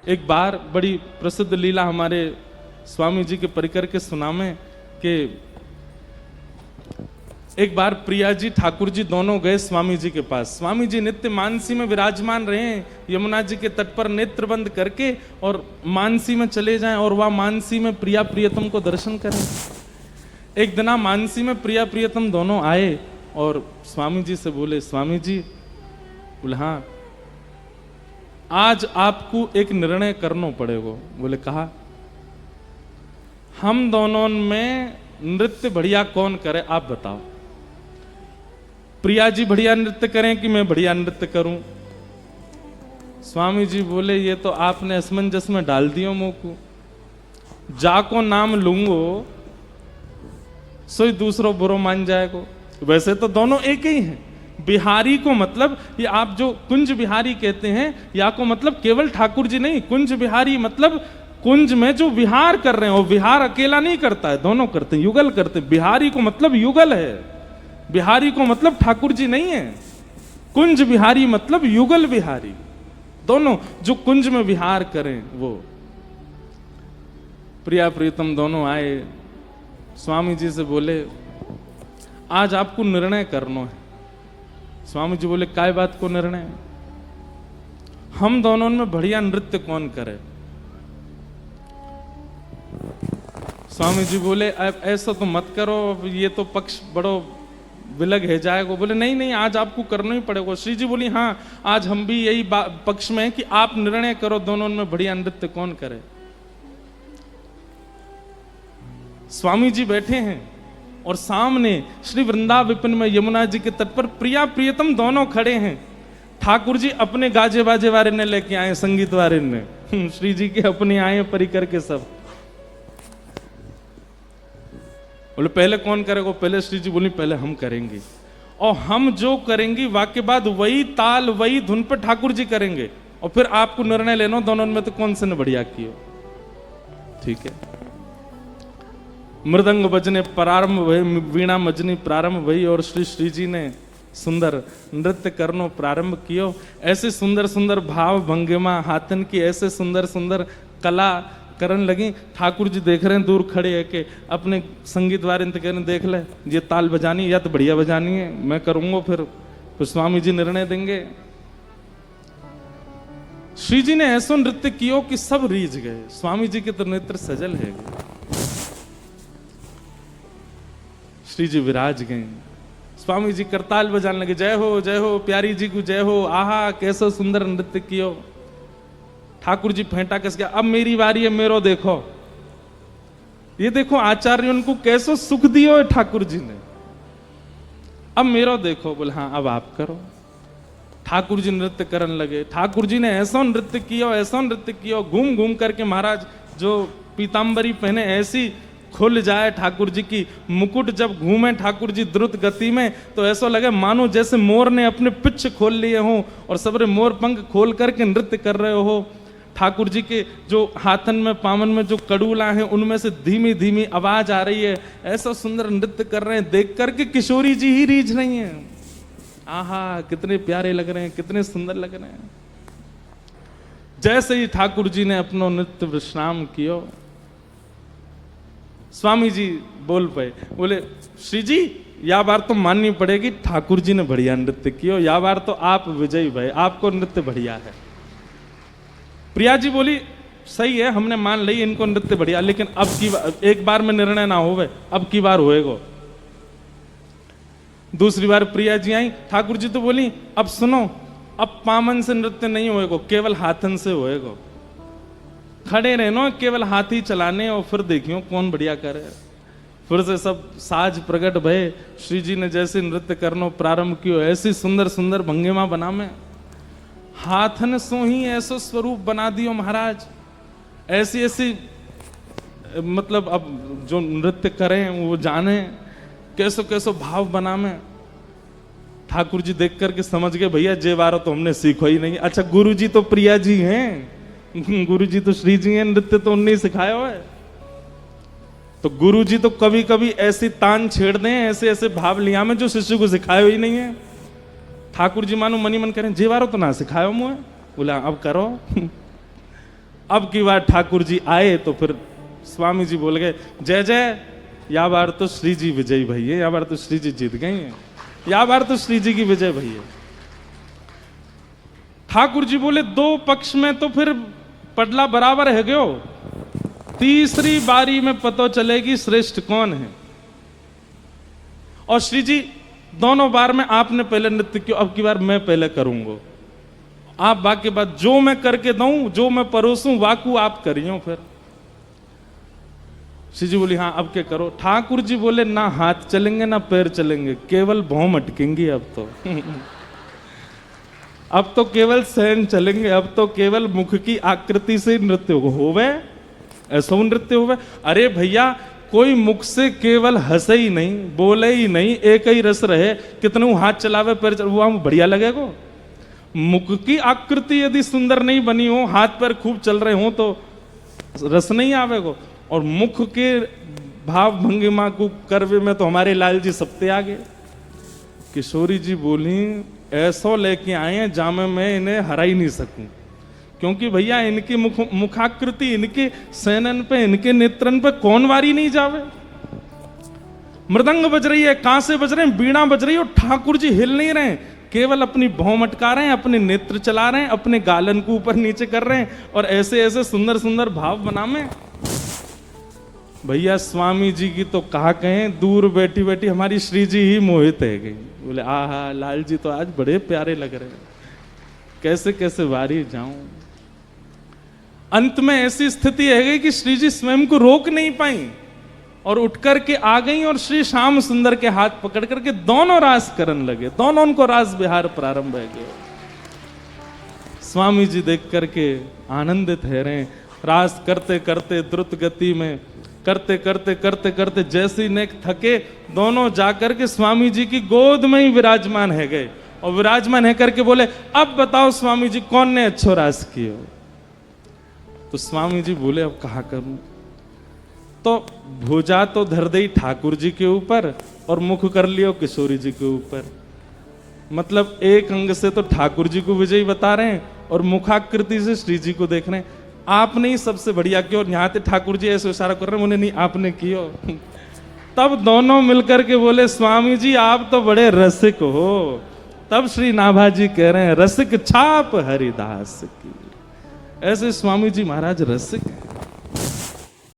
एक बार बड़ी प्रसिद्ध लीला हमारे स्वामी जी के परिकर के सुनामे कि एक बार प्रिया जी ठाकुर जी दोनों गए स्वामी जी के पास। स्वामी जी नित्य मानसी में विराजमान रहे हैं, यमुना जी के तट पर नेत्र बंद करके और मानसी में चले जाएं और वह मानसी में प्रिया प्रियतम को दर्शन करें। एक दिन मानसी में प्रिया प्रियतम दोनों आए और स्वामी जी से बोले, स्वामी जी बोले हाँ आज आपको एक निर्णय करना पड़ेगा। बोले कहा, हम दोनों में नृत्य बढ़िया कौन करे आप बताओ। प्रिया जी बढ़िया नृत्य करें कि मैं बढ़िया नृत्य करूं। स्वामी जी बोले ये तो आपने असमंजस में डाल दियो मुंह को, जाको नाम लूंगो सोई दूसरो बुरो मान जाएगो। वैसे तो दोनों एक ही हैं। बिहारी को मतलब ये आप जो कुंज बिहारी कहते हैं या को मतलब केवल ठाकुर जी नहीं, कुंज बिहारी मतलब कुंज में जो विहार कर रहे हैं। वो विहार अकेला नहीं करता है, दोनों करते हैं, युगल करते हैं। बिहारी को मतलब युगल है, बिहारी को मतलब ठाकुर जी नहीं है। कुंज बिहारी मतलब युगल बिहारी, दोनों जो कुंज में विहार करें वो। प्रिया प्रीतम दोनों आए, स्वामी जी से बोले आज आपको निर्णय करना है। स्वामी जी बोले काय बात को निर्णय? हम दोनों में बढ़िया नृत्य कौन करे? स्वामी जी बोले अब ऐसा तो मत करो, ये तो पक्ष बड़ो विलग है जाएगा। बोले नहीं नहीं आज आपको करना ही पड़ेगा। श्री जी बोली हाँ आज हम भी यही पक्ष में है कि आप निर्णय करो दोनों में बढ़िया नृत्य कौन करे। स्वामी जी बैठे हैं और सामने श्री वृंदा विपिन में यमुना जी के तट पर प्रिया प्रियतम दोनों खड़े हैं। ठाकुर जी अपने गाजे बाजे वाले ने लेके आए, संगीत वाले ने, श्री जी के अपने आए परिकर के सब। बोले पहले कौन करेगा? पहले श्री जी बोली पहले हम करेंगे, और हम जो करेंगे वाके बाद वही ताल वही धुन पर ठाकुर जी करेंगे, और फिर आपको निर्णय लेना दोनों में तो कौन से ने बढ़िया किया। ठीक है। मृदंग बजने प्रारंभ भई, वीणा मजनी प्रारंभ भई और श्री जी ने सुंदर नृत्य करनो प्रारंभ कियो। ऐसे सुंदर सुंदर भाव भंगिमा हाथन की ऐसे सुंदर सुंदर कला करन लगी। ठाकुर जी देख रहे हैं दूर खड़े है कि अपने संगीत वारिंद कहने देख ले ये ताल बजानी या तो बढ़िया बजानी है, मैं करूंगा फिर स्वामी जी निर्णय देंगे। श्री जी ने ऐसा नृत्य कियो कि सब रीझ गए। स्वामी जी के तो नेत्र सजल है। श्री जी विराज गए, स्वामी जी करताल बजाने लगे, जय हो प्यारी जी को जय हो, आहा कैसा सुंदर नृत्य कियो। ठाकुर जी फेंटा कस गया, अब मेरी बारी है, मेरो देखो, ये देखो आचार्य उनको कैसो सुख दियो है ठाकुर जी ने, अब मेरो देखो। बोले हाँ अब आप करो। ठाकुर जी नृत्य करने लगे। ठाकुर जी ने ऐसा नृत्य किया, घूम घूम करके महाराज जो पीताम्बरी पहने ऐसी खुल जाए ठाकुर जी की, मुकुट जब घूमे ठाकुर जी द्रुत गति में तो ऐसा लगे मानो जैसे मोर ने अपने पिच्छ खोल लिए हो और सबरे मोर पंख खोल करके नृत्य कर रहे हो। ठाकुर जी के जो हाथन में पावन में जो कड़ूला हैं उनमें से धीमी धीमी आवाज आ रही है। ऐसा सुंदर नृत्य कर रहे हैं, देख करके किशोरी जी ही रीझ रही हैं। आहा कितने प्यारे लग रहे हैं, कितने सुंदर लग रहे हैं। जैसे ही ठाकुर जी ने अपना नृत्य विश्राम किया, स्वामी जी बोल पाए, बोले श्री जी या बार तो माननी पड़ेगी ठाकुर जी ने बढ़िया नृत्य किया, या बार तो आप विजयी भाई, आपको नृत्य बढ़िया है। प्रिया जी बोली सही है हमने मान ली इनको नृत्य बढ़िया, लेकिन अब की एक बार में निर्णय ना होवे, अब की बार होएगा। दूसरी बार प्रिया जी आई, ठाकुर जी तो बोली अब सुनो, अब पामन से नृत्य नहीं होएगा, केवल हाथन से होएगा। खड़े रहना केवल हाथी चलाने और फिर देखियो कौन बढ़िया करे। फिर से सब साज प्रकट भय। श्री जी ने जैसे नृत्य करना प्रारंभ किया, ऐसी सुंदर सुंदर भंगिमा बना में हाथन सो ही ऐसा स्वरूप बना दियो महाराज। ऐसी ऐसी मतलब अब जो नृत्य करें वो जाने कैसो कैसो भाव बना में। ठाकुर जी देख करके समझ गए भैया जे बारो तो हमने सीखो ही नहीं। अच्छा गुरु जी तो प्रिया जी हैं, गुरु जी तो श्री जी हैं, नृत्य तो उन्हें सिखाया हुआ है। तो गुरु जी तो कभी कभी ऐसी तान छेड़ दें, ऐसे ऐसे भाव लिया में जो शिष्य को सिखाया ही नहीं है। ठाकुर जी मानो मनी मन करें जेवारो तो ना सिखायो मुझे, बोला अब करो। अब की बार ठाकुर जी आए तो फिर स्वामी जी बोल गए, जय जय, या बार तो श्री जी विजयी भई है, या बार तो श्री जी जीत गए हैं, या बार तो श्री जी की विजय भई है। ठाकुर जी बोले, दो पक्ष में तो फिर पडला बराबर है गयो, तीसरी बारी में पता चलेगी श्रेष्ठ कौन है। और श्री जी, दोनों बार में आपने पहले नृत्य किया, अब की बार मैं पहले करूंगा, आप बाकी बात जो मैं करके दूं, जो मैं परोसूं वाकू आप करियो। फिर श्री जी बोली, हाँ अब क्या करो। ठाकुर जी बोले, ना हाथ चलेंगे ना पैर चलेंगे, केवल भौं अटकेंगी अब तो अब तो केवल सहन चलेंगे, अब तो केवल मुख की आकृति से नृत्य होवे, ऐसा नृत्य होवे। अरे भैया, कोई मुख से केवल हंसे ही नहीं, बोले ही नहीं, एक ही रस रहे, कितने हाथ चलावे पैर चलावे, वो हम बढ़िया लगेगा। मुख की आकृति यदि सुंदर नहीं बनी हो, हाथ पैर खूब चल रहे हो, तो रस नहीं आवेगा। और मुख के भाव भंगिमा को करवे में तो हमारे लाल जी सबसे आगे। किशोरी जी बोली, ऐसा लेके आए हैं जामे मैं इन्हें हरा ही नहीं सकूं, क्योंकि भैया इनकी मुखाकृति, इनके सैनन पे, इनके नेत्रन पे कौन वारी नहीं जावे। मृदंग बज रही है, कांसे बज रहे हैं, बीणा बज रही है, और ठाकुर जी हिल नहीं रहे, केवल अपनी भौं मटका रहे हैं, अपने नेत्र चला रहे हैं, अपने गालन को ऊपर नीचे कर रहे हैं, और ऐसे ऐसे सुंदर सुंदर भाव बनावे। भैया स्वामी जी की तो कहा कहें, दूर बैठी बैठी हमारी श्री जी ही मोहित है गई। बोले, आहा लाल जी तो आज बड़े प्यारे लग रहे हैं, कैसे कैसे वारी जाऊं। अंत में ऐसी स्थिति है गई कि श्री जी स्वयं को रोक नहीं पाई और उठ करके आ गई, और श्री श्याम सुंदर के हाथ पकड़ करके दोनों रास करने लगे, दोनों उनको रास विहार प्रारंभ हो गया। स्वामी जी देख करके आनंदित है रहे, रास करते करते द्रुत गति में करते करते करते करते जैसे नेक थके, दोनों जाकर के स्वामी जी की गोद में ही विराजमान है गए, और विराजमान है करके बोले, अब बताओ स्वामी जी कौन ने अच्छो रास कियो। तो स्वामी जी बोले, अब कहा करूं। तो भुजा तो धर दई ठाकुर जी के ऊपर और मुख कर लियो किशोरी जी के ऊपर। मतलब एक अंग से तो ठाकुर जी को विजयी बता रहे हैं और मुखाकृति से श्री जी को देख रहे हैं। आपने ही सबसे बढ़िया किया, और यहाँ पे ठाकुर जी ऐसे इशारा कर रहे हैं, नहीं आपने किया। तब दोनों मिलकर के बोले, स्वामी जी आप तो बड़े रसिक हो। तब श्री नाभाजी कह रहे हैं, रसिक छाप हरिदास की। ऐसे स्वामी जी महाराज रसिक हैं।